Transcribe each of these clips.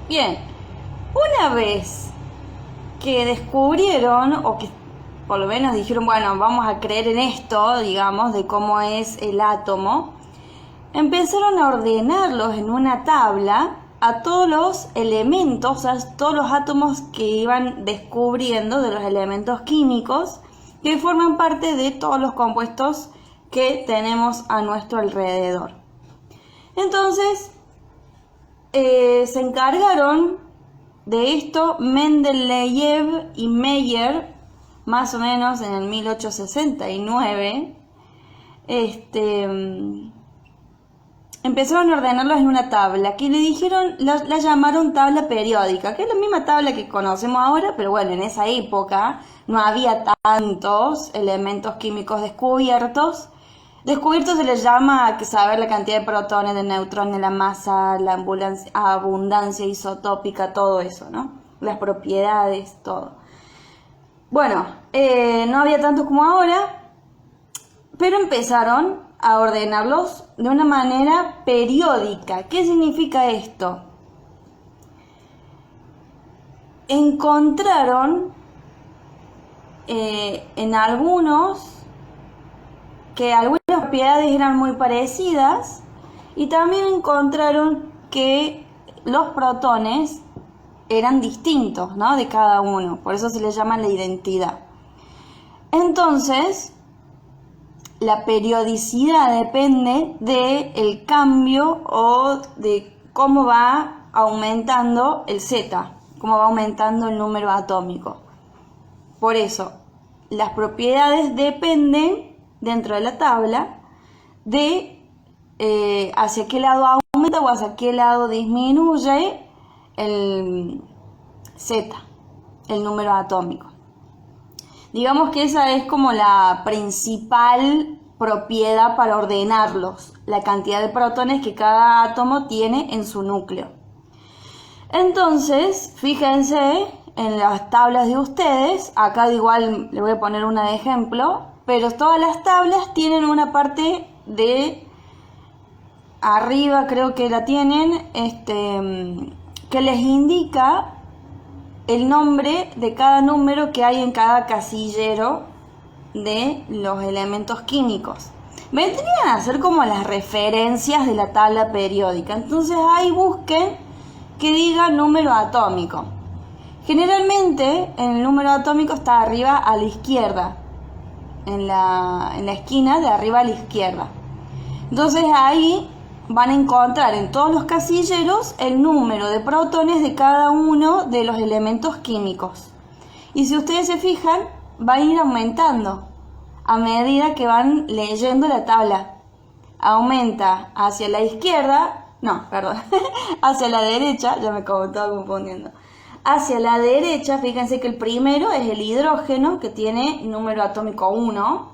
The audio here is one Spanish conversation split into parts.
Bien, una vez que descubrieron, o que por lo menos dijeron, bueno, vamos a creer en esto, digamos, de cómo es el átomo, empezaron a ordenarlos en una tabla a todos los elementos, a todos los átomos que iban descubriendo de los elementos químicos que forman parte de todos los compuestos que tenemos a nuestro alrededor. Entonces, se encargaron de esto Mendeleev y Meyer, más o menos en el 1869. Empezaron a ordenarlos en una tabla que le dijeron, la llamaron tabla periódica, que es la misma tabla que conocemos ahora, pero bueno, en esa época no había tantos elementos químicos descubiertos. Descubierto se les llama a saber la cantidad de protones, de neutrones, la masa, la abundancia isotópica, todo eso, ¿no? Las propiedades, todo. Bueno, no había tantos como ahora, pero empezaron a ordenarlos de una manera periódica. ¿Qué significa esto? Encontraron en algunos que algunas propiedades eran muy parecidas y también encontraron que los protones eran distintos, ¿no? De cada uno, por eso se les llama la identidad. Entonces, la periodicidad depende del cambio o de cómo va aumentando el Z, cómo va aumentando el número atómico. Por eso, las propiedades dependen dentro de la tabla de hacia qué lado aumenta o hacia qué lado disminuye el Z, el número atómico. Digamos que esa es como la principal propiedad para ordenarlos, la cantidad de protones que cada átomo tiene en su núcleo. Entonces, fíjense en las tablas de ustedes, acá igual le voy a poner una de ejemplo, pero todas las tablas tienen una parte de arriba, creo que la tienen, que les indica el nombre de cada número que hay en cada casillero de los elementos químicos. Vendrían a ser como las referencias de la tabla periódica. Entonces ahí busquen que diga número atómico. Generalmente el número atómico está arriba a la izquierda, en la esquina de arriba a la izquierda. Entonces ahí van a encontrar en todos los casilleros el número de protones de cada uno de los elementos químicos. Y si ustedes se fijan, va a ir aumentando a medida que van leyendo la tabla. Aumenta hacia la izquierda, no, perdón, hacia la derecha, ya me estaba confundiendo. Hacia la derecha, fíjense que el primero es el hidrógeno, que tiene número atómico 1.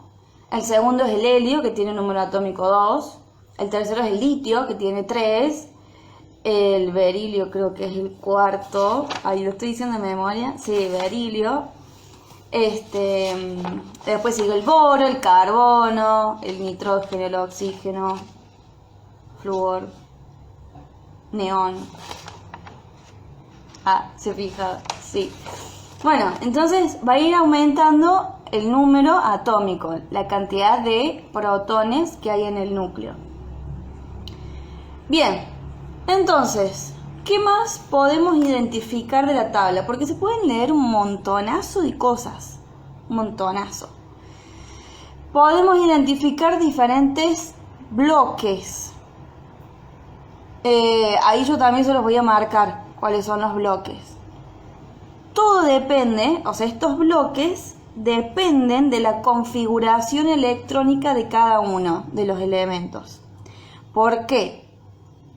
El segundo es el helio, que tiene número atómico 2. El tercero es el litio, que tiene 3. El berilio creo que es el cuarto. Ahí lo estoy diciendo de memoria. Sí, berilio. Después sigue el boro, el carbono, el nitrógeno, el oxígeno, flúor, neón. Ah, se fija, sí. Bueno, entonces va a ir aumentando el número atómico, la cantidad de protones que hay en el núcleo. Bien, entonces, ¿qué más podemos identificar de la tabla? Porque se pueden leer un montonazo de cosas, un montonazo. Podemos identificar diferentes bloques. Ahí yo también se los voy a marcar cuáles son los bloques. Todo depende, o sea, estos bloques dependen de la configuración electrónica de cada uno de los elementos. ¿Por qué?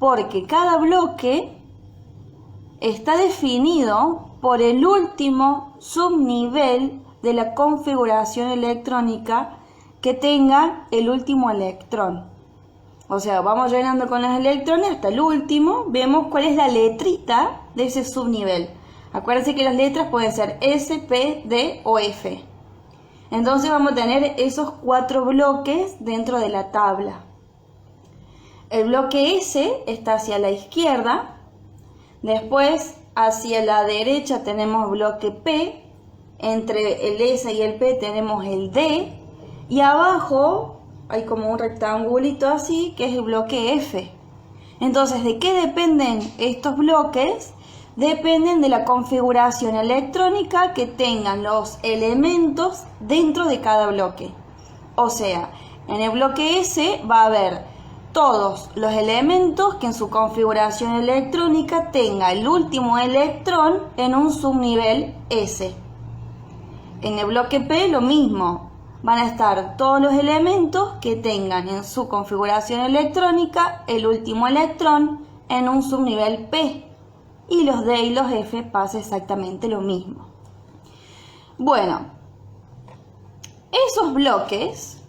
Porque cada bloque está definido por el último subnivel de la configuración electrónica que tenga el último electrón. O sea, vamos llenando con los electrones hasta el último, vemos cuál es la letrita de ese subnivel. Acuérdense que las letras pueden ser S, P, D o F. Entonces vamos a tener esos 4 bloques dentro de la tabla. El bloque S está hacia la izquierda, Después, hacia la derecha tenemos bloque P, entre el S y el P tenemos el D, y abajo hay como un rectangulito así, que es el bloque F. Entonces, ¿de qué dependen estos bloques? Dependen de la configuración electrónica que tengan los elementos dentro de cada bloque. O sea, en el bloque S va a haber todos los elementos que en su configuración electrónica tenga el último electrón en un subnivel S. En el bloque P lo mismo, van a estar todos los elementos que tengan en su configuración electrónica el último electrón en un subnivel P. Y los D y los F pasa exactamente lo mismo. Bueno, esos bloques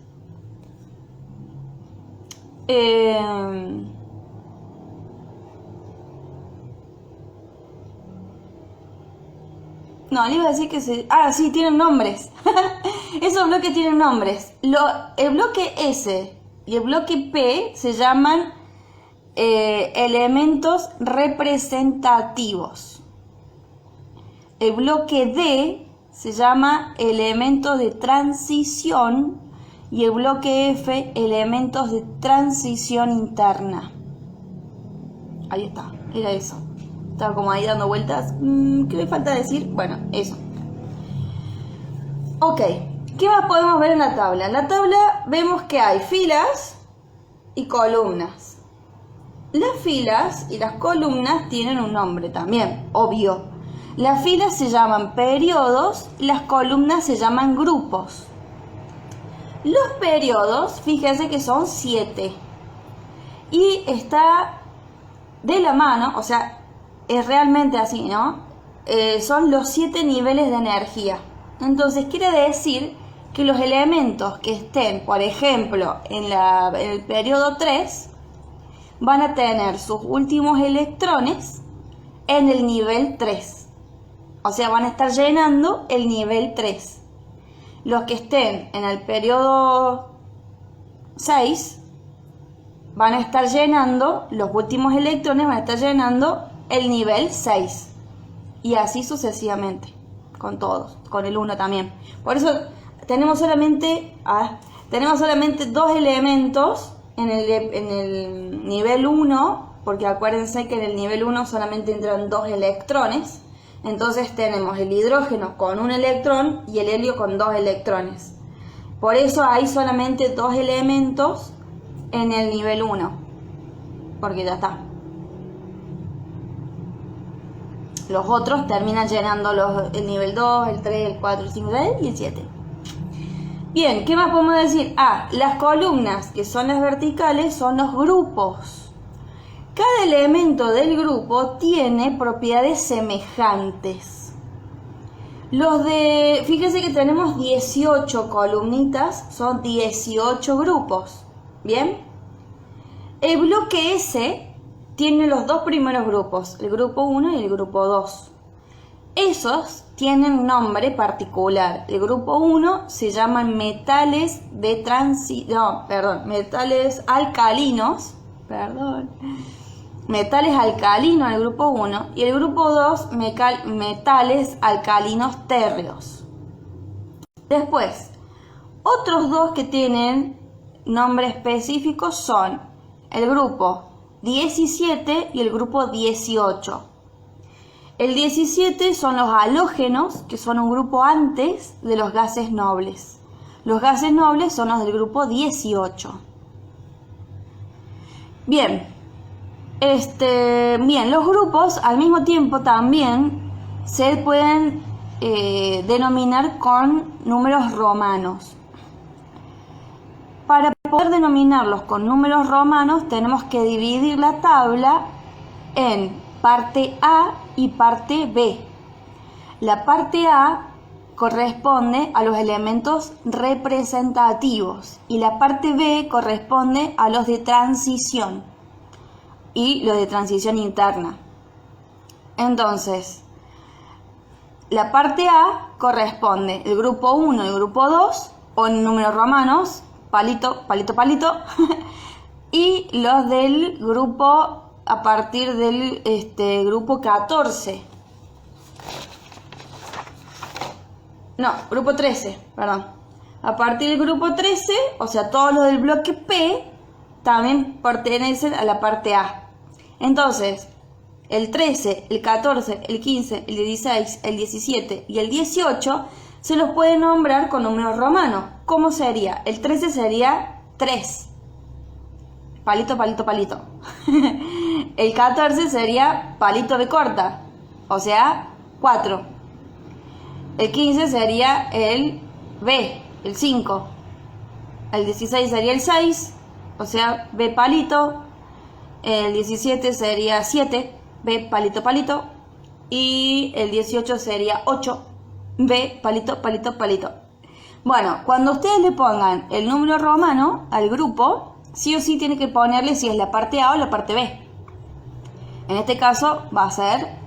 no, le iba a decir que sí, tienen nombres. Esos bloques tienen nombres. El bloque S y el bloque P se llaman elementos representativos. El bloque D se llama elementos de transición y el bloque F elementos de transición interna. Ahí está, era eso. Estaba como ahí dando vueltas. ¿Qué me falta decir? Bueno, eso. Ok, ¿qué más podemos ver en la tabla? En la tabla vemos que hay filas y columnas. Las filas y las columnas tienen un nombre también, obvio. Las filas se llaman periodos, las columnas se llaman grupos. Los periodos, fíjense que son 7. Y está de la mano, o sea, es realmente así, ¿no? Son los 7 niveles de energía. Entonces quiere decir que los elementos que estén, por ejemplo, en el periodo 3, van a tener sus últimos electrones en el nivel 3. O sea, van a estar llenando el nivel 3. Los que estén en el periodo 6 van a estar llenando, los últimos electrones van a estar llenando el nivel 6. Y así sucesivamente, con todos, con el 1 también. Por eso tenemos solamente 2 elementos en el nivel 1, porque acuérdense que en el nivel 1 solamente entran 2 electrones. Entonces tenemos el hidrógeno con 1 electrón y el helio con 2 electrones. Por eso hay solamente 2 elementos en el nivel 1, porque ya está. Los otros terminan llenando el nivel 2, el 3, el 4, el 5, y el 7. Bien, ¿qué más podemos decir? Las columnas, que son las verticales, son los grupos. Cada elemento del grupo tiene propiedades semejantes. Fíjense que tenemos 18 columnitas, son 18 grupos. ¿Bien? El bloque S tiene los 2 primeros grupos, el grupo 1 y el grupo 2. Esos tienen nombre particular. El grupo 1 se llaman metales metales alcalinos. Metales alcalinos el grupo 1 y el grupo 2 metales alcalinos térreos. Después, otros 2 que tienen nombre específico son el grupo 17 y el grupo 18. El 17 son los halógenos, que son un grupo antes de los gases nobles. Los gases nobles son los del grupo 18. Bien, los grupos al mismo tiempo también se pueden denominar con números romanos. Para poder denominarlos con números romanos tenemos que dividir la tabla en parte A y parte B. La parte A corresponde a los elementos representativos y la parte B corresponde a los de transición y los de transición interna. Entonces, la parte A corresponde el grupo 1 y el grupo 2, o en números romanos, palito, palito, palito, y los del grupo a partir del grupo 14. No, grupo 13, perdón. A partir del grupo 13, o sea, todos los del bloque P también pertenecen a la parte A. Entonces, el 13, el 14, el 15, el 16, el 17 y el 18 se los puede nombrar con números romanos. ¿Cómo sería? El 13 sería 3. Palito, palito, palito. El 14 sería palito B corta, o sea, 4. El 15 sería el B, el 5. El 16 sería el 6, o sea, B palito. El 17 sería 7, B palito, palito. Y el 18 sería 8, B palito, palito, palito. Bueno, cuando ustedes le pongan el número romano al grupo, sí o sí tiene que ponerle si es la parte A o la parte B. En este caso va a ser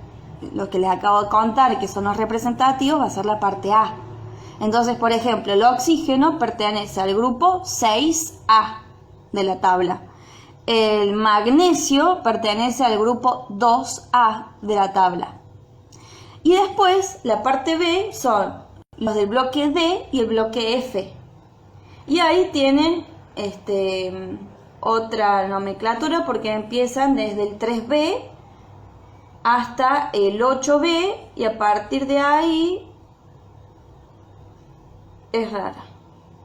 lo que les acabo de contar, que son los representativos, va a ser la parte A. Entonces, por ejemplo, el oxígeno pertenece al grupo 6A de la tabla. El magnesio pertenece al grupo 2A de la tabla. Y después, la parte B son los del bloque D y el bloque F. Y ahí tienen otra nomenclatura porque empiezan desde el 3B hasta el 8B y a partir de ahí es rara.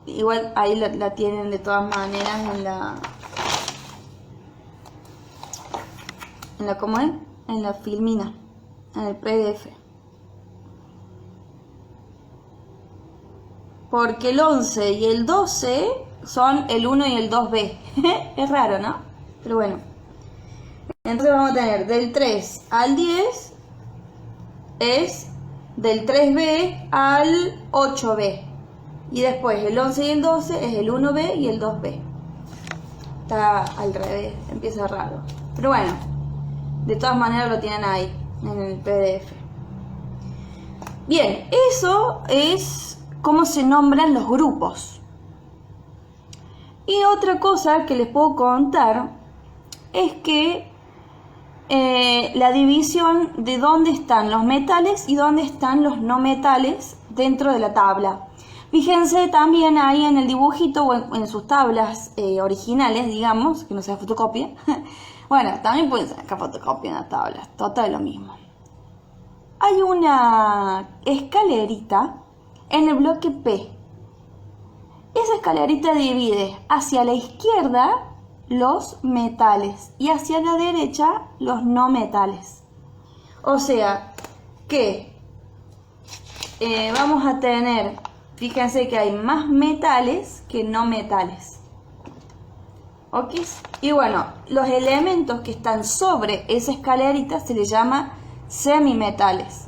Igual ahí la tienen de todas maneras ¿cómo es? En la filmina, en el PDF. Porque el 11 y el 12 son el 1 y el 2B. Es raro, ¿no? Pero bueno. Entonces vamos a tener del 3 al 10 es del 3B al 8B. Y después el 11 y el 12 es el 1B y el 2B. Está al revés, empieza raro. Pero bueno, de todas maneras lo tienen ahí, en el PDF. Bien, eso es cómo se nombran los grupos. Y otra cosa que les puedo contar es que la división de dónde están los metales y dónde están los no metales dentro de la tabla. Fíjense también ahí en el dibujito o en sus tablas originales, digamos, que no sea fotocopia. Bueno, también pueden sacar fotocopia en las tablas, total lo mismo. Hay una escalerita en el bloque P. Esa escalerita divide hacia la izquierda los metales y hacia la derecha los no metales. O sea que vamos a tener, fíjense que hay más metales que no metales. ¿Ok? Y bueno, los elementos que están sobre esa escalerita se les llama semimetales.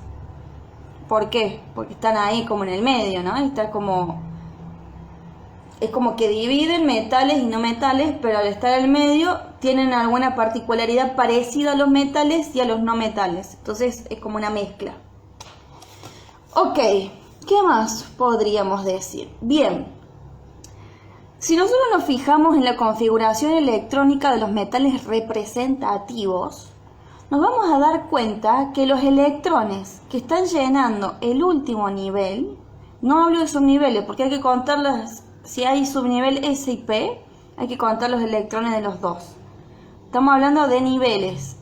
¿Por qué? Porque están ahí como en el medio, ¿no? Está como... Es como que dividen metales y no metales, pero al estar en el medio tienen alguna particularidad parecida a los metales y a los no metales. Entonces es como una mezcla. Ok, ¿qué más podríamos decir? Bien, si nosotros nos fijamos en la configuración electrónica de los metales representativos, nos vamos a dar cuenta que los electrones que están llenando el último nivel, no hablo de subniveles porque hay que contarlas. Si hay subnivel S y P, hay que contar los electrones de los dos. Estamos hablando de niveles.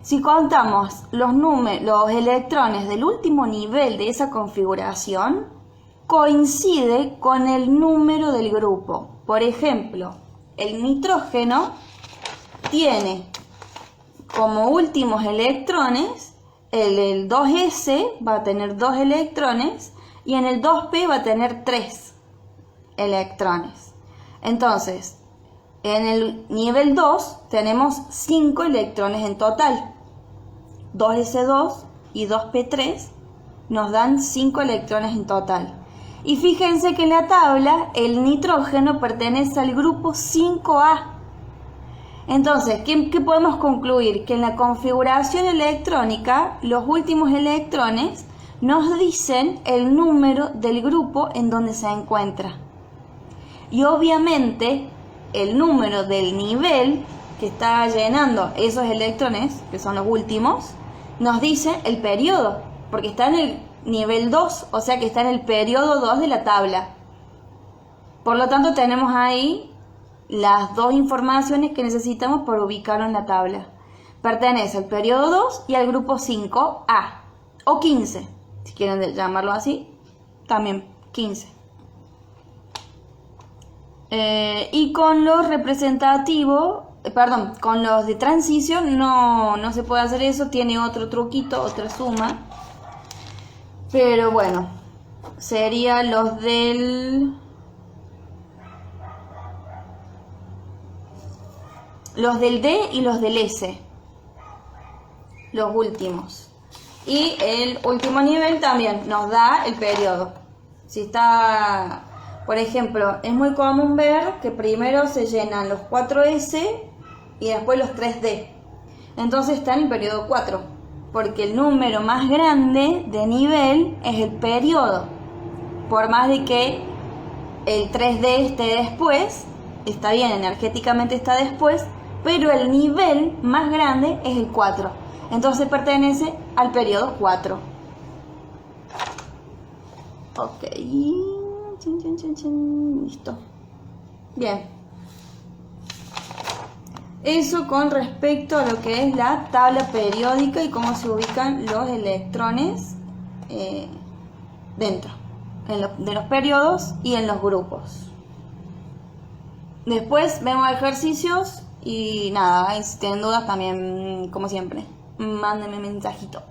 Si contamos los electrones del último nivel de esa configuración, coincide con el número del grupo. Por ejemplo, el nitrógeno tiene como últimos electrones, el 2S va a tener 2 electrones y en el 2P va a tener 3 electrones. Entonces, en el nivel 2 tenemos 5 electrones en total. 2S2 y 2P3 nos dan 5 electrones en total. Y fíjense que en la tabla el nitrógeno pertenece al grupo 5A. Entonces, ¿qué podemos concluir? Que en la configuración electrónica los últimos electrones nos dicen el número del grupo en donde se encuentra. Y obviamente el número del nivel que está llenando esos electrones, que son los últimos, nos dice el periodo, porque está en el nivel 2, o sea que está en el periodo 2 de la tabla. Por lo tanto, tenemos ahí las dos informaciones que necesitamos para ubicarlo en la tabla. Pertenece al periodo 2 y al grupo 5A, o 15, si quieren llamarlo así, también 15. Y con los representativos, con los de transición no se puede hacer eso, tiene otro truquito, otra suma. Pero bueno, serían los del D y los del S, los últimos. Y el último nivel también nos da el periodo. Si está, por ejemplo, es muy común ver que primero se llenan los 4S y después los 3D. Entonces está en el periodo 4, porque el número más grande de nivel es el periodo. Por más de que el 3D esté después, está bien, energéticamente está después, pero el nivel más grande es el 4. Entonces pertenece al periodo 4. Ok. Listo. Bien. Eso con respecto a lo que es la tabla periódica y cómo se ubican los electrones dentro de los periodos y en los grupos. Después vemos ejercicios y nada, si tienen dudas también, como siempre, mándenme mensajito.